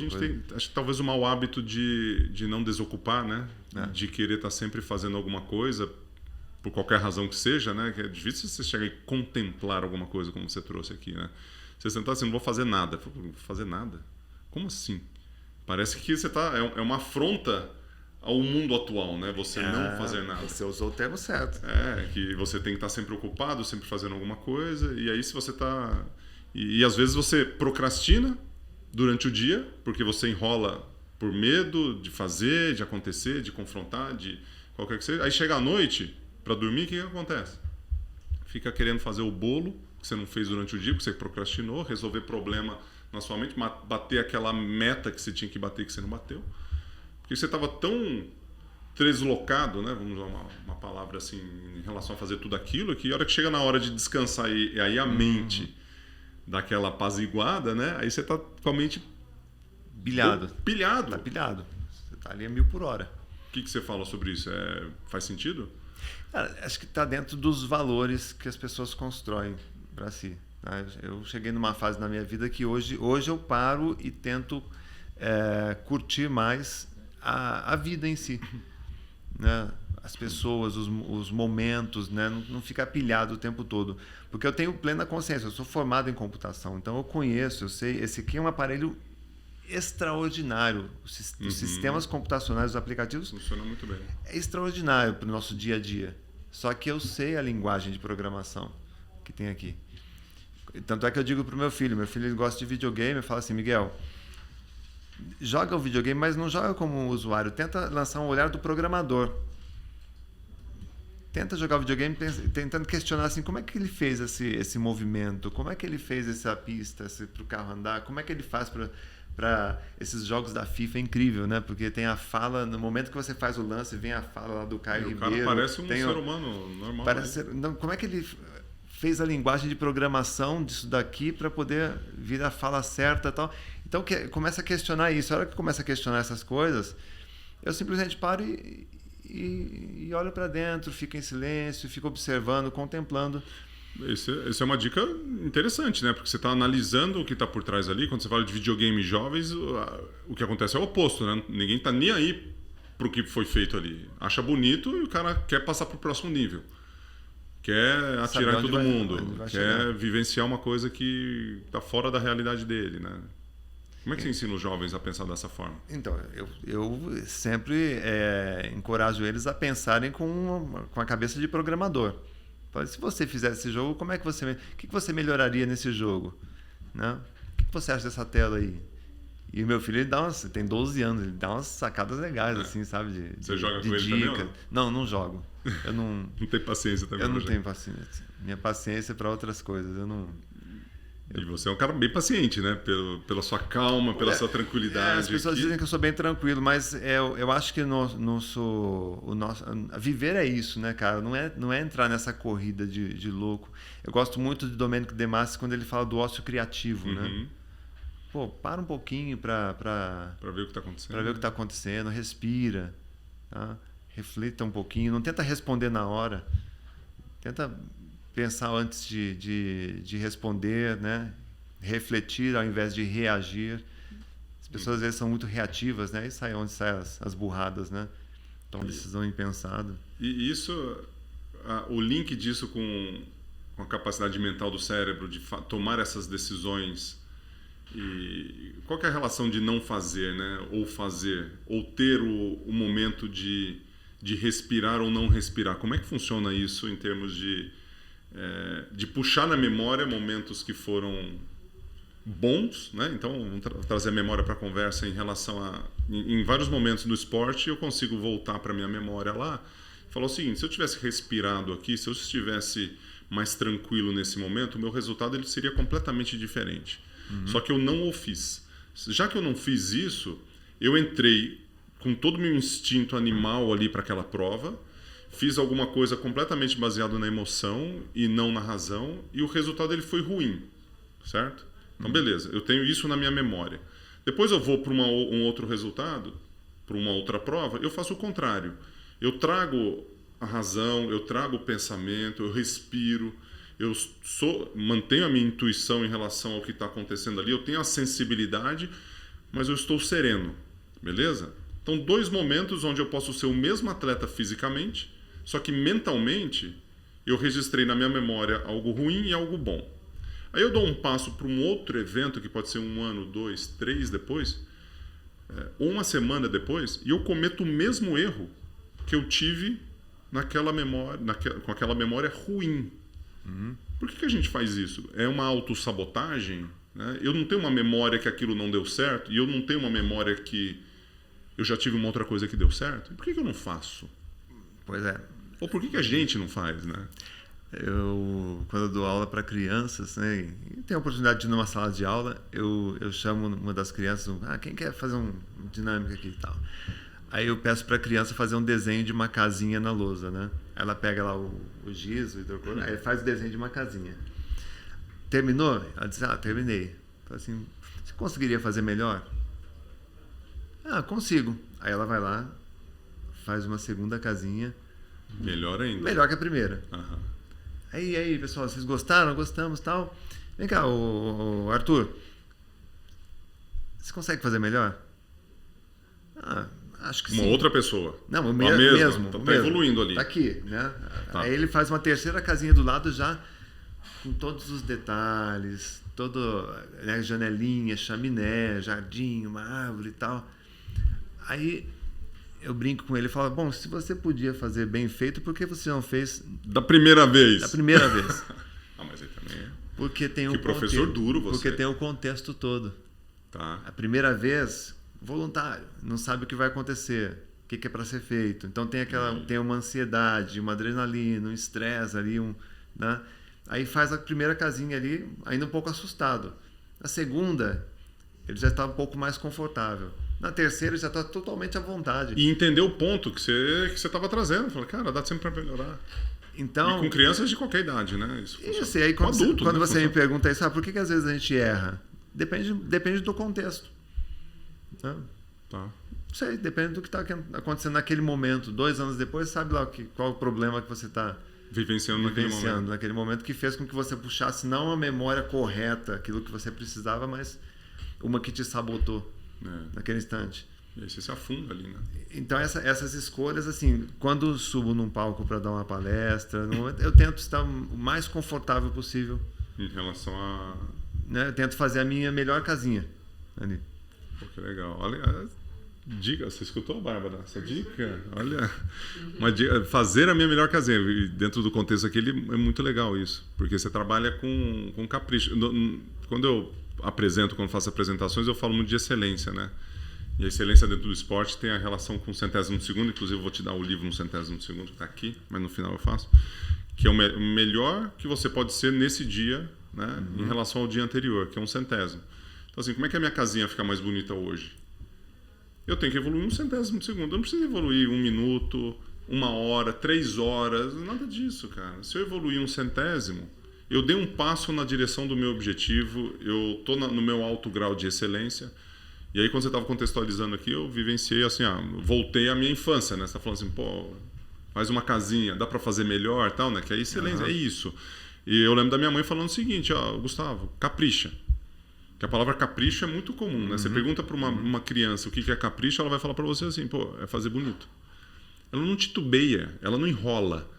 gente tem, acho que talvez o mau hábito de não desocupar, né? De querer estar sempre fazendo alguma coisa, por qualquer razão que seja, né? Que é difícil você chegar e contemplar alguma coisa, como você trouxe aqui, né? Você sentar assim, não vou fazer nada. Vou fazer nada? Como assim? Parece que você tá... É uma afronta ao mundo atual, né? Você não fazer nada. Você usou o termo certo. Que você tem que estar sempre ocupado, sempre fazendo alguma coisa, e aí se você tá... E às vezes você procrastina durante o dia, porque você enrola por medo de fazer, de acontecer, de confrontar, de qualquer que seja. Aí chega à noite, para dormir, o que acontece? Fica querendo fazer o bolo que você não fez durante o dia, porque você procrastinou, resolver problema na sua mente, bater aquela meta que você tinha que bater que você não bateu. Porque você estava tão deslocado, né? Vamos usar uma palavra assim, em relação a fazer tudo aquilo, que a hora que chega na hora de descansar e aí a mente dá aquela apaziguada, né? Aí você está com a mente pilhado. Pilhado. Tá pilhado. Você tá ali a 1000 por hora. O que você fala sobre isso? Faz sentido? Cara, acho que está dentro dos valores que as pessoas constroem para si. Tá? Eu cheguei numa fase na minha vida que hoje eu paro e tento curtir mais a vida em si. Né? As pessoas, os momentos, né? Não ficar pilhado o tempo todo. Porque eu tenho plena consciência, eu sou formado em computação, então eu conheço, eu sei, esse aqui é um aparelho extraordinário. Os sistemas computacionais, os aplicativos... Funciona muito bem. É extraordinário para o nosso dia a dia. Só que eu sei a linguagem de programação que tem aqui. Tanto é que eu digo para o meu filho ele gosta de videogame, eu falo assim, Miguel, joga o videogame, mas não joga como um usuário, tenta lançar um olhar do programador. Tenta jogar o videogame tentando questionar assim, como é que ele fez esse movimento, como é que ele fez essa pista para o carro andar, como é que ele faz para esses jogos da FIFA. É incrível, né? Porque tem a fala, no momento que você faz o lance, vem a fala lá do Caio Ribeiro. O cara parece um ser humano normal. Não, como é que ele fez a linguagem de programação disso daqui para poder vir a fala certa e tal? Então, começa a questionar isso. A hora que começa a questionar essas coisas, eu simplesmente paro e olho para dentro, fico em silêncio, fico observando, contemplando. Essa é uma dica interessante, né? Porque você está analisando o que está por trás ali. Quando você fala de videogame jovens, o que acontece é o oposto, né? Ninguém está nem aí para o que foi feito ali. Acha bonito e o cara quer passar para o próximo nível. Quer atirar em todo mundo. Quer vivenciar uma coisa que está fora da realidade dele, né? Como é que você ensina os jovens a pensar dessa forma? Então, eu sempre encorajo eles a pensarem com a cabeça de programador. Se você fizesse esse jogo, o que você melhoraria nesse jogo? Né? O que você acha dessa tela aí? E o meu filho, ele tem 12 anos, ele dá umas sacadas legais, assim, sabe? Você joga com ele também ou não? Não jogo. Eu não... Não tem paciência também? Eu não tenho paciência. Minha paciência é para outras coisas, eu não... E você é um cara bem paciente, né? Pela sua calma, pela sua tranquilidade. As pessoas dizem que eu sou bem tranquilo, mas eu acho que viver é isso, né, cara? Não é entrar nessa corrida de louco. Eu gosto muito de Domenico De Masi quando ele fala do ócio criativo, né? Pô, para um pouquinho para ver o que está acontecendo. Para ver o que está acontecendo, respira, tá? Reflita um pouquinho, não tenta responder na hora. Tenta pensar antes de responder, né? Refletir ao invés de reagir. As pessoas às vezes são muito reativas, né? E sai onde saem as burradas, né? Toma decisão impensada. E isso, o link disso com a capacidade mental do cérebro de tomar essas decisões, e qual que é a relação de não fazer, né? Ou fazer, ou ter o momento de respirar ou não respirar? Como é que funciona isso em termos de puxar na memória momentos que foram bons, né? Então vamos trazer a memória para a conversa em relação em vários momentos no esporte eu consigo voltar para minha memória lá e falar o seguinte: se eu tivesse respirado aqui, se eu estivesse mais tranquilo nesse momento, o meu resultado ele seria completamente diferente. Só que eu não o fiz. Já que eu não fiz isso, eu entrei com todo o meu instinto animal ali para aquela prova, fiz alguma coisa completamente baseada na emoção e não na razão, e o resultado ele foi ruim, certo? Então, beleza, eu tenho isso na minha memória. Depois eu vou para um outro resultado, para uma outra prova, eu faço o contrário. Eu trago a razão, eu trago o pensamento, eu respiro, eu mantenho a minha intuição em relação ao que está acontecendo ali, eu tenho a sensibilidade mas eu estou sereno, beleza? Então, 2 momentos onde eu posso ser o mesmo atleta fisicamente, só que mentalmente eu registrei na minha memória algo ruim e algo bom. Aí eu dou um passo para um outro evento, que pode ser 1 ano, 2, 3 depois, ou 1 semana depois, e eu cometo o mesmo erro que eu tive naquela memória, com aquela memória ruim. Por que a gente faz isso? É uma autossabotagem? Né? Eu não tenho uma memória que aquilo não deu certo, e eu não tenho uma memória que eu já tive uma outra coisa que deu certo. Por que eu não faço? Pois é. Ou por que a gente não faz, né? Quando eu dou aula para crianças, né, e tenho a oportunidade de ir numa sala de aula, eu chamo uma das crianças, quem quer fazer uma dinâmica aqui e tal. Aí eu peço para a criança fazer um desenho de uma casinha na lousa, né? Ela pega lá o giz, o hidrocor, aí faz o desenho de uma casinha. Terminou? Ela diz, terminei. Fala assim, você conseguiria fazer melhor? Consigo. Aí ela vai lá, faz uma segunda casinha. Melhor ainda. Melhor que a primeira. Uhum. Aí, pessoal, vocês gostaram? Gostamos e tal. Vem cá, o Arthur. Você consegue fazer melhor? Acho que sim. Uma outra pessoa. Não, o mesmo. mesmo. Tá evoluindo ali. Tá aqui, né? Tá. Aí ele faz uma terceira casinha do lado já com todos os detalhes, né, janelinha, chaminé, jardim, uma árvore e tal. Aí eu brinco com ele e falo, bom, se você podia fazer bem feito, por que você não fez... Da primeira vez. Da primeira vez. Mas aí também é... Porque tem um professor duro você. Porque tem o contexto todo. Tá. A primeira vez, voluntário, não sabe o que vai acontecer, o que é para ser feito. Então tem uma ansiedade, uma adrenalina, um estresse ali, né? Aí faz a primeira casinha ali, ainda um pouco assustado. Na segunda, ele já está um pouco mais confortável. Na terceira, ele já está totalmente à vontade. E entender o ponto que você estava trazendo. Fala, cara, dá sempre para melhorar. Então, e com crianças de qualquer idade, né? Isso e aí quando você me pergunta isso, por que às vezes a gente erra? Depende do contexto. Né? Tá. Não sei, depende do que está acontecendo naquele momento. 2 anos depois, sabe lá qual o problema que você está vivenciando naquele momento que fez com que você puxasse não a memória correta, aquilo que você precisava, mas uma que te sabotou naquele instante. E aí você se afunda ali, né? Então essas escolhas, assim, quando subo num palco para dar uma palestra, eu tento estar o mais confortável possível. Em relação a... Né? Eu tento fazer a minha melhor casinha ali. Pô, que legal. Olha, dica, você escutou, Bárbara? Essa dica? Olha, uma dica, fazer a minha melhor casinha. E dentro do contexto aqui, é muito legal isso, porque você trabalha com capricho. Quando eu quando faço apresentações, eu falo muito de excelência, né? E a excelência dentro do esporte tem a relação com o centésimo de segundo, inclusive eu vou te dar o livro no centésimo de segundo, que está aqui, mas no final eu faço, que é o melhor que você pode ser nesse dia, né, em relação ao dia anterior, que é um centésimo. Então assim, como é que a minha casinha fica mais bonita hoje? Eu tenho que evoluir um centésimo de segundo, eu não preciso evoluir 1 minuto, 1 hora, 3 horas, nada disso, cara. Se eu evoluir um centésimo, eu dei um passo na direção do meu objetivo, eu estou no meu alto grau de excelência. E aí, quando você estava contextualizando aqui, eu vivenciei assim, voltei à minha infância, né? Você está falando assim, pô, faz uma casinha, dá para fazer melhor, tal, né? Que é excelência, é isso. E eu lembro da minha mãe falando o seguinte, Gustavo, capricha. Que a palavra capricho é muito comum, né? Você pergunta para uma criança o que é capricho, ela vai falar para você assim, pô, é fazer bonito. Ela não titubeia, ela não enrola.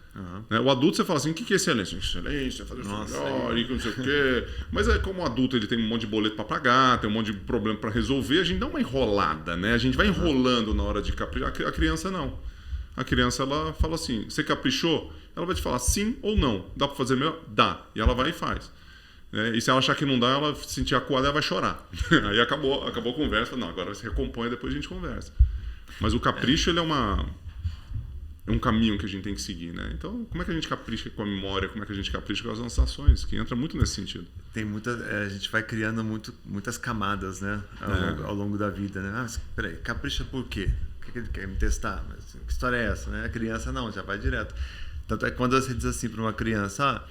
Né? O adulto, você fala assim, o que é excelência? Excelência, fazer isso melhor, e não sei o quê. Mas como adulto ele tem um monte de boleto para pagar, tem um monte de problema para resolver, a gente dá uma enrolada, né? A gente vai enrolando na hora de caprichar. A criança não. A criança, ela fala assim, você caprichou? Ela vai te falar sim ou não. Dá para fazer melhor? Dá. E ela vai e faz. E se ela achar que não dá, ela se sentir acuada, ela vai chorar. Aí acabou a conversa. Não, agora se recompõe, depois a gente conversa. Mas o capricho, ele é um caminho que a gente tem que seguir, né? Então, como é que a gente capricha com a memória? Como é que a gente capricha com as nossas ações? Que entra muito nesse sentido. Tem a gente vai criando muitas camadas, né? Ao longo da vida, né? Mas, peraí, capricha por quê? O que ele quer me testar? Mas, que história é essa, né? A criança não, já vai direto. Tanto é que quando você diz assim para uma criança,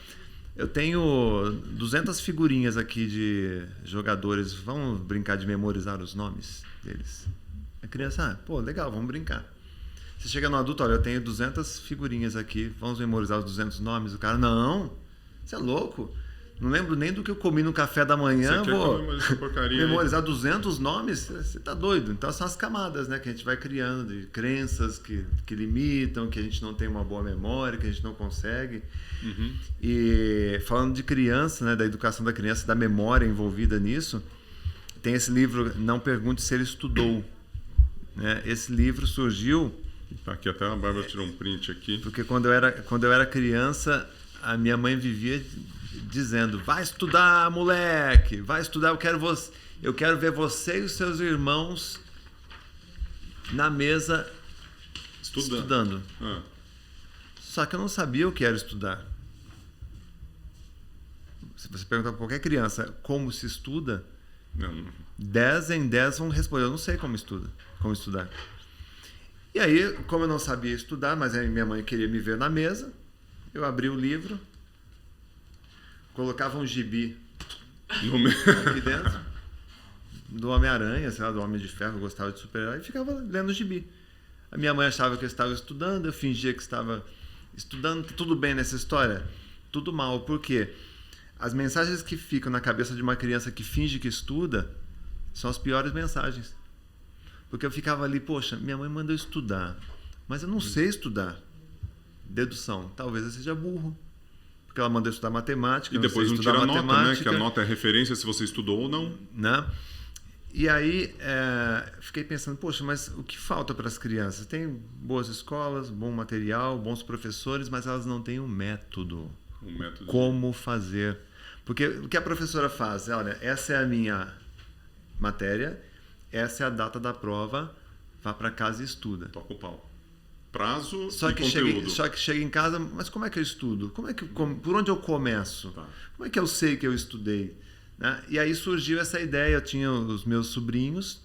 eu tenho 200 figurinhas aqui de jogadores, vamos brincar de memorizar os nomes deles? A criança, pô, legal, vamos brincar. Você chega no adulto, olha, eu tenho 200 figurinhas aqui, vamos memorizar os 200 nomes? O cara, não, você é louco. Não lembro nem do que eu comi no café da manhã. Você Vou essa porcaria memorizar 200 nomes? Você tá doido. Então são as camadas, né, que a gente vai criando, de crenças que limitam, que a gente não tem uma boa memória, que a gente não consegue. Uhum. E falando de criança, né, da educação da criança, da memória envolvida nisso, tem esse livro, Não Pergunte Se Ele Estudou. Né? Esse livro surgiu... Tá aqui, até a Bárbara tirou um print aqui. Porque quando eu era criança, a minha mãe vivia dizendo: vai estudar, moleque, vai estudar, eu quero ver você e os seus irmãos na mesa estudando. Ah. Só que eu não sabia o que era estudar. Se você perguntar para qualquer criança como se estuda, Não. 10 em 10 vão responder: eu não sei como estudar. E aí, como eu não sabia estudar, mas a minha mãe queria me ver na mesa, eu abri o livro, colocava um gibi aqui dentro, do Homem-Aranha, sei lá, do Homem de Ferro, eu gostava de super-herói, e ficava lendo o gibi. A minha mãe achava que eu estava estudando, eu fingia que estava estudando. Tudo bem nessa história? Tudo mal. Por quê? As mensagens que ficam na cabeça de uma criança que finge que estuda são as piores mensagens. Porque eu ficava ali, poxa, minha mãe mandou estudar, mas eu não sei estudar. Dedução, talvez eu seja burro. Porque ela mandou estudar matemática. E depois não tira a nota, né? Que a nota é referência se você estudou ou não. Né? E aí, fiquei pensando, poxa, mas o que falta para as crianças? Tem boas escolas, bom material, bons professores, mas elas não têm um método. Como fazer. Porque o que a professora faz? Olha, essa é a minha matéria, essa é a data da prova, vá para casa e estuda. Toca o pau. Prazo só e que conteúdo. Só que chega em casa, mas como é que eu estudo? Por onde eu começo? Tá. Como é que eu sei que eu estudei? Né? E aí surgiu essa ideia. Eu tinha os meus sobrinhos,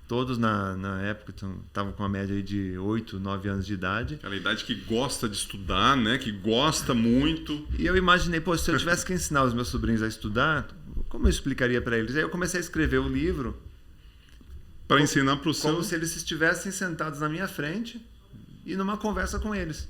todos na época estavam com uma média aí de 8, 9 anos de idade. Aquela idade que gosta de estudar, né? Que gosta muito. E eu imaginei, pô, se eu tivesse que ensinar os meus sobrinhos a estudar, como eu explicaria para eles? Aí eu comecei a escrever o livro para ensinar para o seu... Como se eles estivessem sentados na minha frente e numa conversa com eles.